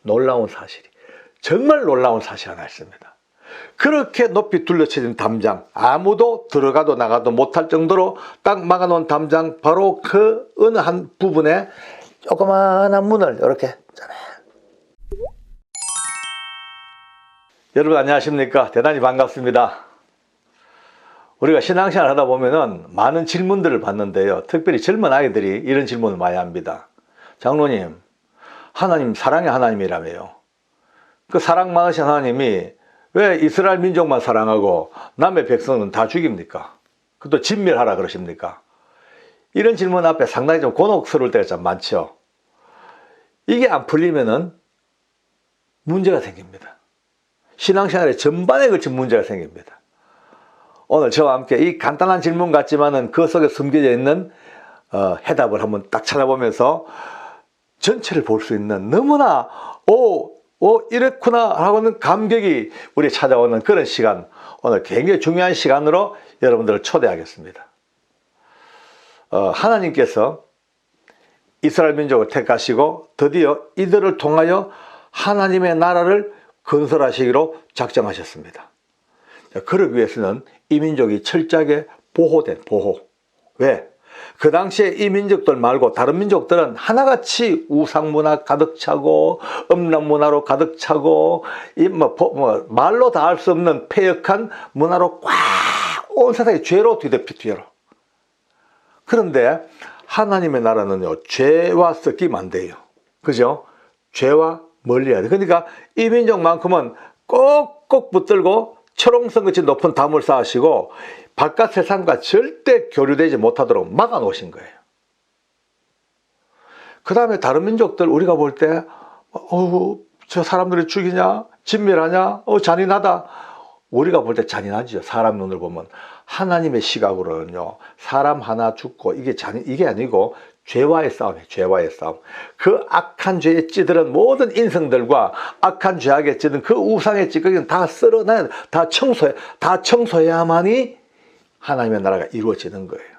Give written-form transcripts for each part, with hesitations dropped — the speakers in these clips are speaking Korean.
놀라운 사실이, 정말 놀라운 사실이 하나 있습니다. 그렇게 높이 둘러쳐진 담장, 아무도 들어가도 나가도 못할 정도로 딱 막아놓은 담장 바로 그 어느 한 부분에 조그마한 문을 이렇게, 여러분 안녕하십니까? 대단히 반갑습니다. 우리가 신앙생활 하다 보면은 많은 질문들을 받는데요, 특별히 젊은 아이들이 이런 질문을 많이 합니다. 장로님, 하나님 사랑의 하나님이라며요. 그 사랑 많으신 하나님이 왜 이스라엘 민족만 사랑하고 남의 백성은 다 죽입니까? 그것도 진멸하라 그러십니까? 이런 질문 앞에 상당히 좀 곤혹스러울 때가 참 많죠. 이게 안 풀리면은 문제가 생깁니다. 신앙생활의 전반에 걸친 문제가 생깁니다. 오늘 저와 함께 이 간단한 질문 같지만은 그 속에 숨겨져 있는 해답을 한번 딱 찾아보면서 전체를 볼 수 있는, 너무나 이랬구나 하고는 감격이 우리 찾아오는 그런 시간, 오늘 굉장히 중요한 시간으로 여러분들을 초대하겠습니다. 하나님께서 이스라엘 민족을 택하시고 드디어 이들을 통하여 하나님의 나라를 건설하시기로 작정하셨습니다. 그러기 위해서는 이 민족이 철저하게 보호된, 왜? 그 당시에 이 민족들 말고 다른 민족들은 하나같이 우상문화 가득 차고 음란문화로 가득 차고 말로 다 할 수 없는 패역한 문화로 꽉 온 세상이 죄로 뒤덮여. 그런데 하나님의 나라는요, 죄와 섞이면 안 돼요. 그죠? 죄와 멀리 해야 돼. 그러니까 이 민족만큼은 꼭꼭 붙들고 철옹성같이 높은 담을 쌓으시고 바깥 세상과 절대 교류되지 못하도록 막아 놓으신 거예요. 그 다음에 다른 민족들 우리가 볼 때 저 사람들이 죽이냐, 진멸하냐, 잔인하다. 우리가 볼 때 잔인하죠. 사람 눈을 보면. 하나님의 시각으로는요, 사람 하나 죽고 이게 아니고 죄와의 싸움이에요. 죄와의 싸움. 그 악한 죄에 찌들은 모든 인성들과 악한 죄악에 찌든 그 우상의 찌꺼기는 다 쓸어내야, 다 청소해야만이 하나님의 나라가 이루어지는 거예요.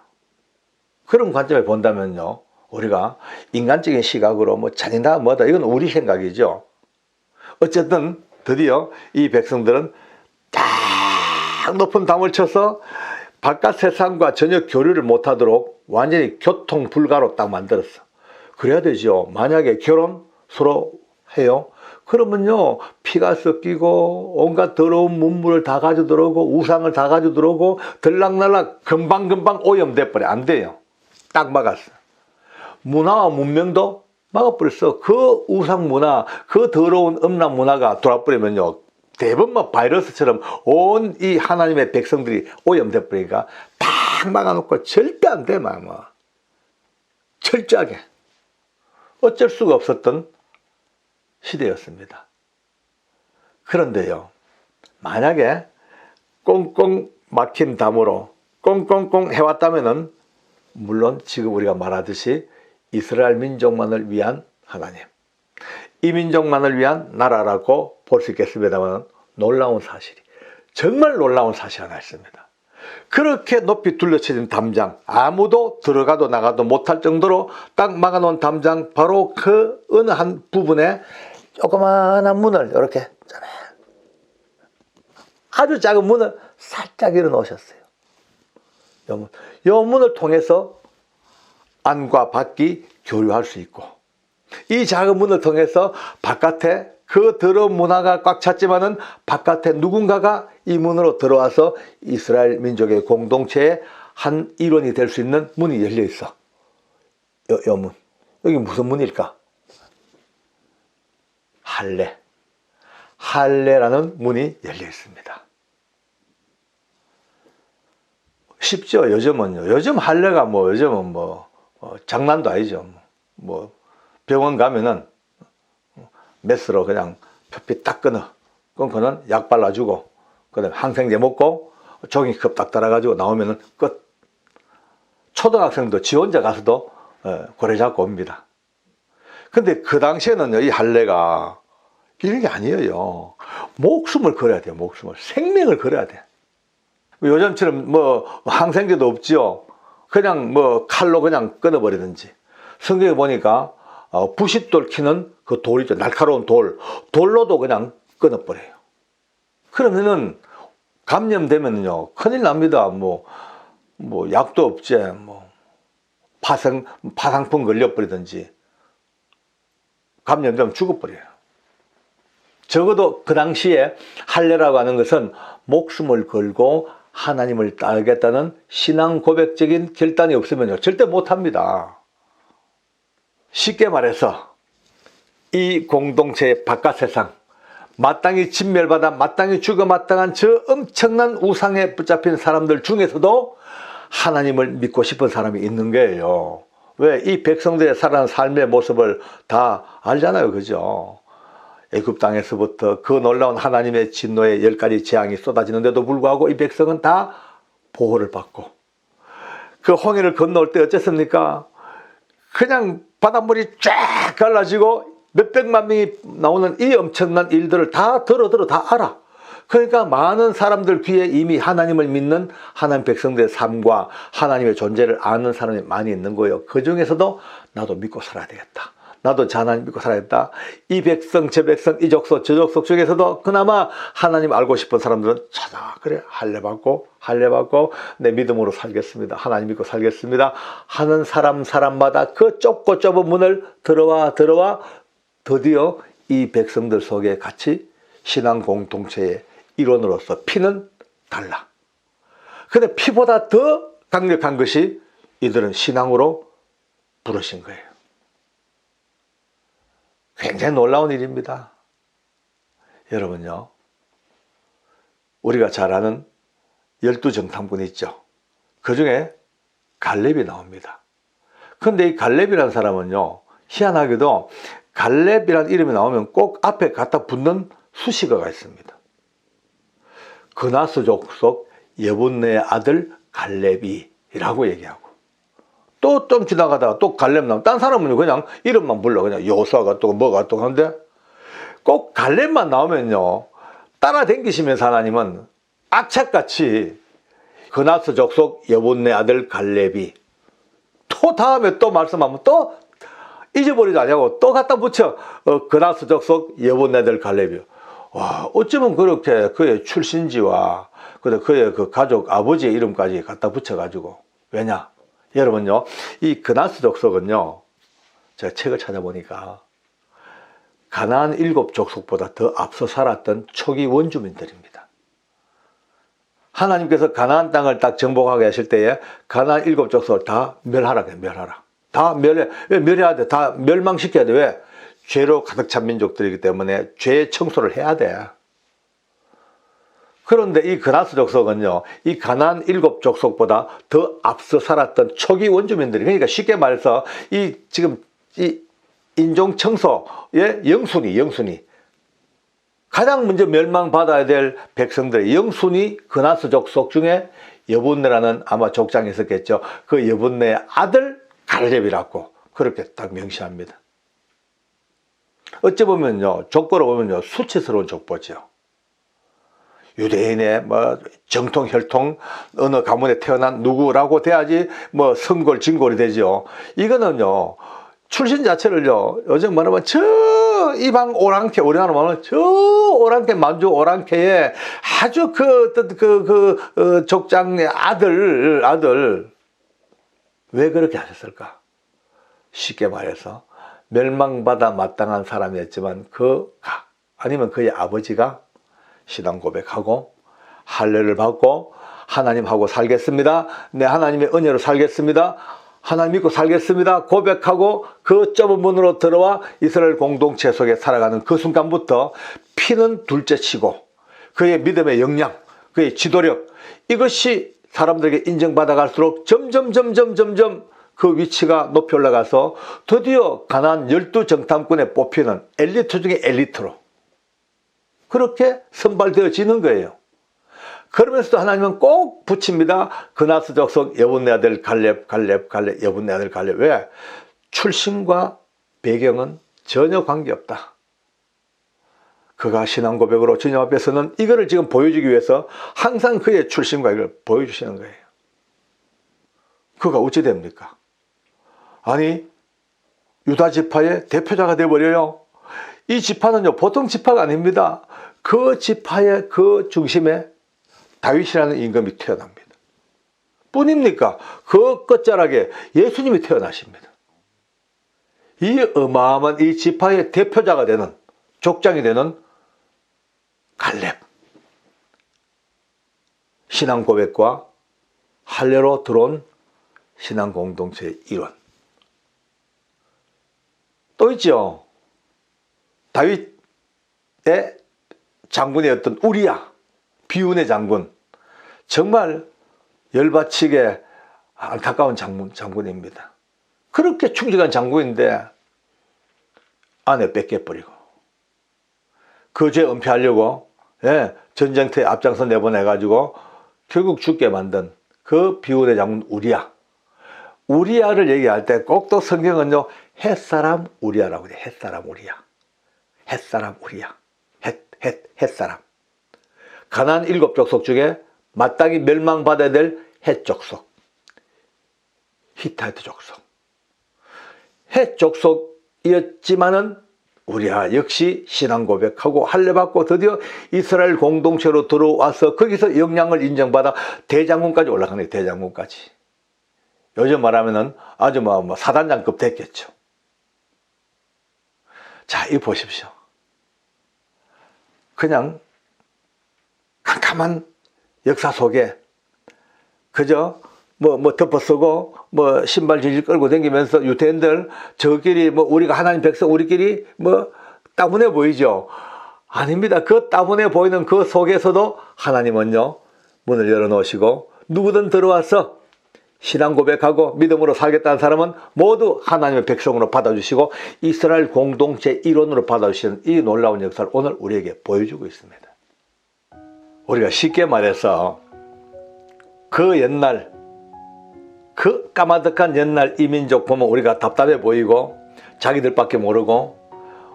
그런 관점에 본다면요, 우리가 인간적인 시각으로 잔인하다 뭐다, 이건 우리 생각이죠. 어쨌든 드디어 이 백성들은 딱 높은 담을 쳐서 바깥 세상과 전혀 교류를 못하도록 완전히 교통 불가로 딱 만들었어. 그래야 되죠. 만약에 결혼 서로 해요, 그러면요, 피가 섞이고 온갖 더러운 문물을 다 가져 들어오고 우상을 다 가져 들어오고 들락날락 금방금방 오염돼 버려. 안 돼요. 딱 막았어. 문화와 문명도 막아버렸어. 그 우상 문화, 그 더러운 음란 문화가 돌아버리면요, 대부분 바이러스처럼 온 이 하나님의 백성들이 오염돼 버리니까 딱 막아놓고 절대 안 돼. 철저하게 어쩔 수가 없었던 시대였습니다. 그런데요, 만약에 꽁꽁 막힌 담으로 꽁꽁꽁 해왔다면은, 물론 지금 우리가 말하듯이 이스라엘 민족만을 위한 하나님, 이 민족만을 위한 나라라고 볼 수 있겠습니다만, 놀라운 사실이, 정말 놀라운 사실이 하나 있습니다. 그렇게 높이 둘러쳐진 담장, 아무도 들어가도 나가도 못할 정도로 딱 막아놓은 담장 바로 그 어느 한 부분에 조그마한 문을 이렇게, 아주 작은 문을 살짝 열어 놓으셨어요. 요 문을 통해서 안과 밖이 교류할 수 있고, 이 작은 문을 통해서 바깥에 그 더러운 문화가 꽉 찼지만은 바깥에 누군가가 이 문으로 들어와서 이스라엘 민족의 공동체의 한 일원이 될 수 있는 문이 열려 있어. 요 문. 여기 무슨 문일까? 할례라는 문이 열려 있습니다. 쉽죠? 요즘은요. 요즘 할례가 요즘은 장난도 아니죠. 병원 가면은 메스로 그냥 표피 딱 끊고는 약 발라주고, 그 다음에 항생제 먹고 종이컵 딱 따라가지고 나오면은 끝. 초등학생도 지 혼자 가서도 고래 잡고 옵니다. 근데 그 당시에는요, 이 할례가 이런 게 아니에요. 목숨을 걸어야 돼요. 생명을 걸어야 돼. 요즘처럼 항생제도 없죠. 그냥 칼로 그냥 끊어버리든지. 성경에 보니까 부싯돌 키는 그 돌이죠. 날카로운 돌로도 그냥 끊어버려요. 그러면은 감염되면요 큰일 납니다. 뭐 약도 없지, 뭐 파상풍 걸려버리든지 감염되면 죽어버려요. 적어도 그 당시에 할례라고 하는 것은 목숨을 걸고 하나님을 따르겠다는 신앙 고백적인 결단이 없으면요 절대 못합니다. 쉽게 말해서 이 공동체의 바깥 세상, 마땅히 진멸받아 마땅히 죽어 마땅한 저 엄청난 우상에 붙잡힌 사람들 중에서도 하나님을 믿고 싶은 사람이 있는 거예요. 왜? 이 백성들의 살아가는 삶의 모습을 다 알잖아요. 그죠? 애굽 땅에서부터 그 놀라운 하나님의 진노의 10가지 재앙이 쏟아지는데도 불구하고 이 백성은 다 보호를 받고, 그 홍해를 건너올 때 어쨌습니까? 그냥 바닷물이 쫙 갈라지고 몇백만 명이 나오는 이 엄청난 일들을 다 다 알아. 그러니까 많은 사람들 귀에 이미 하나님을 믿는 하나님 백성들의 삶과 하나님의 존재를 아는 사람이 많이 있는 거예요. 그 중에서도 나도 믿고 살아야 되겠다. 나도 저 하나님 믿고 살아야겠다. 이 백성, 저 백성, 이 족속, 저 족속 중에서도 그나마 하나님 알고 싶은 사람들은 찾아, 그래, 할례 받고 내 믿음으로 살겠습니다. 하나님 믿고 살겠습니다 하는 사람마다 그 좁고 좁은 문을 들어와 드디어 이 백성들 속에 같이 신앙 공동체의 일원으로서 피는 달라. 근데 피보다 더 강력한 것이 이들은 신앙으로 부르신 거예요. 굉장히 놀라운 일입니다. 여러분요, 우리가 잘 아는 12정탐꾼이 있죠. 그 중에 갈렙이 나옵니다. 근데 이 갈렙이라는 사람은요, 희한하게도 갈렙이라는 이름이 나오면 꼭 앞에 갖다 붙는 수식어가 있습니다. 그나스 족속 여분네의 아들 갈렙이라고 얘기하고, 또 좀 지나가다가 또 갈렙 나오면 딴 사람은 그냥 이름만 불러. 그냥 요사가 또 뭐가 또 하는데 꼭 갈렙만 나오면요 따라다니시면서 하나님은 악착같이 그나스 족속 여분네 아들 갈렙이, 또 다음에 또 말씀하면 또 잊어버리지 않냐고 또 갖다 붙여. 그나스 족속 여분네 아들 갈렙이요. 와, 어쩌면 그렇게 그의 출신지와 그의 그 가족 아버지의 이름까지 갖다 붙여가지고. 왜냐? 여러분요, 이 그나스 족속은요, 제가 책을 찾아보니까 가나안 7족속보다 더 앞서 살았던 초기 원주민들입니다. 하나님께서 가나안 땅을 딱 정복하게 하실 때에 가나안 7족속을 다 멸하라. 다 멸해야 돼. 다 멸망시켜야 돼. 왜? 죄로 가득 찬 민족들이기 때문에 죄의 청소를 해야 돼. 그런데 이 그나스 족속은요, 이 가나안 7족속보다 더 앞서 살았던 초기 원주민들이, 그러니까 쉽게 말해서 지금 이 인종 청소의 영순위, 가장 먼저 멸망받아야 될 백성들의 영순위 그나스 족속 중에 여분네라는 아마 족장이 있었겠죠. 그 여분네의 아들 갈렙이라고 그렇게 딱 명시합니다. 어찌 보면요, 족보로 보면요, 수치스러운 족보죠. 유대인의 정통 혈통 어느 가문에 태어난 누구라고 돼야지 성골 진골이 되죠. 이거는요, 출신 자체를요, 요즘 말하면 저 이방 오랑캐, 우리나라 말하면 저 오랑캐, 만주 오랑캐의 아주 족장의 아들 왜 그렇게 하셨을까? 쉽게 말해서 멸망받아 마땅한 사람이었지만 아니면 그의 아버지가 신앙 고백하고 할례를 받고 하나님하고 살겠습니다, 내 하나님의 은혜로 살겠습니다, 하나님 믿고 살겠습니다 고백하고 그 좁은 문으로 들어와 이스라엘 공동체 속에 살아가는 그 순간부터 피는 둘째치고 그의 믿음의 역량, 그의 지도력, 이것이 사람들에게 인정받아 갈수록 점점 그 위치가 높이 올라가서 드디어 가나안 12정탐꾼에 뽑히는 엘리트 중에 엘리트로 그렇게 선발되어지는 거예요. 그러면서도 하나님은 꼭 붙입니다. 그나스 족속 여분네 아들 갈렙, 여분네 아들 갈렙. 왜? 출신과 배경은 전혀 관계없다. 그가 신앙 고백으로 주님 앞에서는 이거를 지금 보여주기 위해서 항상 그의 출신과 이걸 보여주시는 거예요. 그가 어찌 됩니까? 아니, 유다 지파의 대표자가 되어버려요. 이 지파는요, 보통 지파가 아닙니다. 그 지파의 그 중심에 다윗이라는 임금이 태어납니다. 뿐입니까? 그 끝자락에 예수님이 태어나십니다. 이 어마어마한 이 지파의 대표자가 되는, 족장이 되는 갈렙. 신앙 고백과 할례로 들어온 신앙 공동체의 일원. 또 있죠. 다윗의 장군이었던 우리야, 비운의 장군. 정말 열받치게 안타까운 장군입니다. 그렇게 충직한 장군인데 아내 뺏겨버리고 그 죄 은폐하려고 전쟁터에 앞장서 내보내가지고 결국 죽게 만든 그 비운의 장군 우리야. 우리야를 얘기할 때 꼭 또 성경은요, 햇사람 우리야라고 해요. 햇사람 우리야. 햇사람 우리야. 햇사람. 가나안 7족속 중에 마땅히 멸망받아야 될 헷족속. 히타이트 족속. 헷족속이었지만은 우리야 역시 신앙 고백하고 할례받고 드디어 이스라엘 공동체로 들어와서 거기서 영향을 인정받아 대장군까지 올라가네. 대장군까지. 요즘 말하면은 아주 뭐 사단장급 됐겠죠. 자, 이거 보십시오. 그냥 캄캄한 역사 속에 그저 뭐 덮어쓰고 신발 질질 끌고 다니면서 유대인들 저끼리 우리가 하나님 백성 우리끼리 따분해 보이죠. 아닙니다. 그 따분해 보이는 그 속에서도 하나님은요, 문을 열어놓으시고 누구든 들어와서 신앙 고백하고 믿음으로 살겠다는 사람은 모두 하나님의 백성으로 받아주시고 이스라엘 공동체 일원으로 받아주시는 이 놀라운 역사를 오늘 우리에게 보여주고 있습니다. 우리가 쉽게 말해서 그 옛날, 그 까마득한 옛날 이민족 보면 우리가 답답해 보이고 자기들밖에 모르고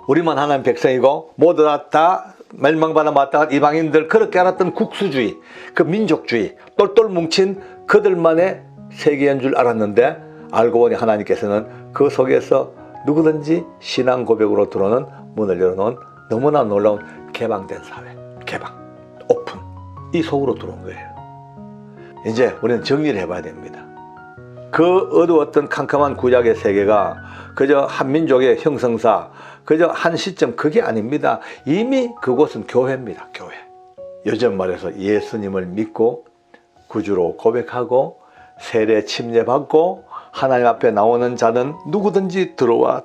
우리만 하나님 백성이고 모두 다 멸망받아 마땅한 이방인들, 그렇게 알았던 국수주의, 그 민족주의, 똘똘 뭉친 그들만의 세계인 줄 알았는데 알고 보니 하나님께서는 그 속에서 누구든지 신앙 고백으로 들어오는 문을 열어놓은 너무나 놀라운 개방된 사회, 개방, 오픈, 이 속으로 들어온 거예요. 이제 우리는 정리를 해봐야 됩니다. 그 어두웠던 캄캄한 구약의 세계가 그저 한 민족의 형성사, 그저 한 시점, 그게 아닙니다. 이미 그곳은 교회입니다. 교회. 요즘 말해서 예수님을 믿고 구주로 고백하고 세례 침례받고 하나님 앞에 나오는 자는 누구든지 들어와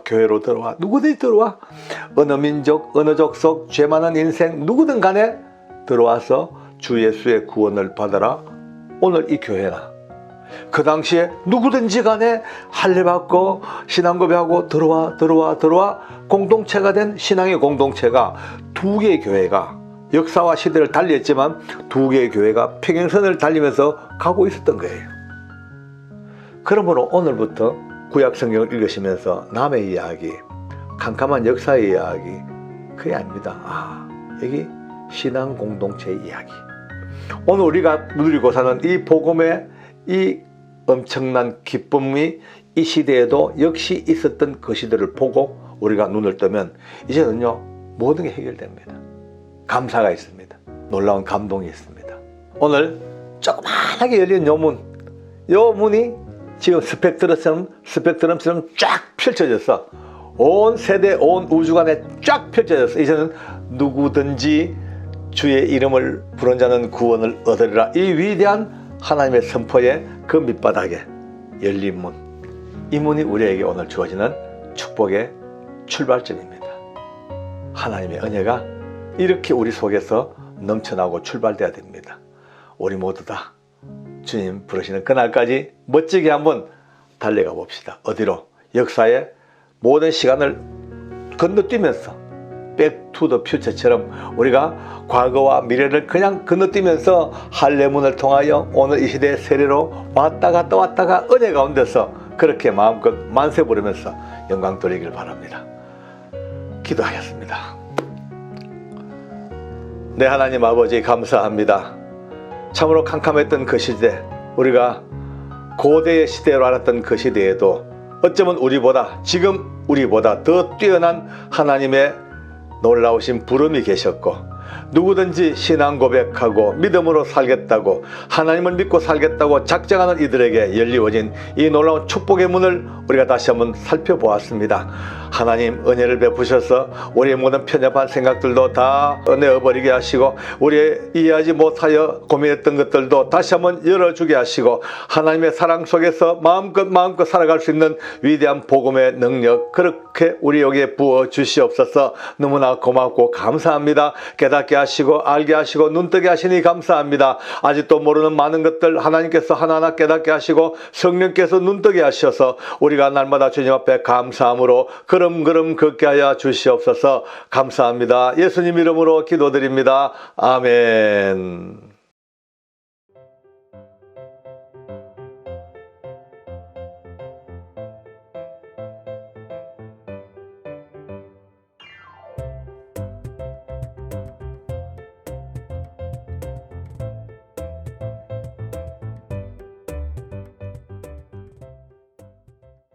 교회로 들어와, 누구든지 들어와, 어느 민족 어느 족속 죄 많은 인생 누구든 간에 들어와서 주 예수의 구원을 받아라. 오늘 이 교회나 그 당시에 누구든지 간에 할례받고 신앙 고백하고 들어와 공동체가 된 신앙의 공동체가 두 개의 교회가 역사와 시대를 달리했지만 두 개의 교회가 평행선을 달리면서 가고 있었던 거예요. 그러므로 오늘부터 구약 성경을 읽으시면서 남의 이야기, 캄캄한 역사의 이야기, 그게 아닙니다. 여기 신앙 공동체의 이야기. 오늘 우리가 누리고 사는 이 복음의 이 엄청난 기쁨이 이 시대에도 역시 있었던 그 시대를 보고 우리가 눈을 뜨면 이제는요, 모든 게 해결됩니다. 감사가 있습니다. 놀라운 감동이 있습니다. 오늘 조그만하게 열린 요 문이 지금 스펙트럼처럼 쫙 펼쳐졌어. 온 세대, 온 우주관에 쫙 펼쳐졌어. 이제는 누구든지 주의 이름을 부른 자는 구원을 얻으리라. 이 위대한 하나님의 선포의 그 밑바닥에 열린 문, 이 문이 우리에게 오늘 주어지는 축복의 출발점입니다. 하나님의 은혜가 이렇게 우리 속에서 넘쳐나고 출발돼야 됩니다. 우리 모두 다 주님 부르시는 그날까지 멋지게 한번 달려가 봅시다. 어디로? 역사의 모든 시간을 건너뛰면서 Back to the Future처럼 우리가 과거와 미래를 그냥 건너뛰면서 할례문을 통하여 오늘 이 시대의 세례로 왔다 갔다가 은혜 가운데서 그렇게 마음껏 만세 부르면서 영광 돌리길 바랍니다. 기도하겠습니다. 네, 하나님 아버지 감사합니다. 참으로 캄캄했던 그 시대, 우리가 고대의 시대로 알았던 그 시대에도 어쩌면 지금 우리보다 더 뛰어난 하나님의 놀라우신 부름이 계셨고, 누구든지 신앙 고백하고 믿음으로 살겠다고, 하나님을 믿고 살겠다고 작정하는 이들에게 열리워진 이 놀라운 축복의 문을 우리가 다시 한번 살펴보았습니다. 하나님 은혜를 베푸셔서 우리의 모든 편협한 생각들도 다 내어버리게 하시고, 우리의 이해하지 못하여 고민했던 것들도 다시 한번 열어주게 하시고, 하나님의 사랑 속에서 마음껏 살아갈 수 있는 위대한 복음의 능력, 그렇게 우리에게 부어 주시옵소서. 너무나 고맙고 감사합니다. 깨닫게 하시고 알게 하시고 눈뜨게 하시니 감사합니다. 아직도 모르는 많은 것들 하나님께서 하나하나 깨닫게 하시고 성령께서 눈뜨게 하셔서 우리가 날마다 주님 앞에 감사함으로 걸음걸음 걷게 하여 주시옵소서. 감사합니다. 예수님 이름으로 기도드립니다. 아멘.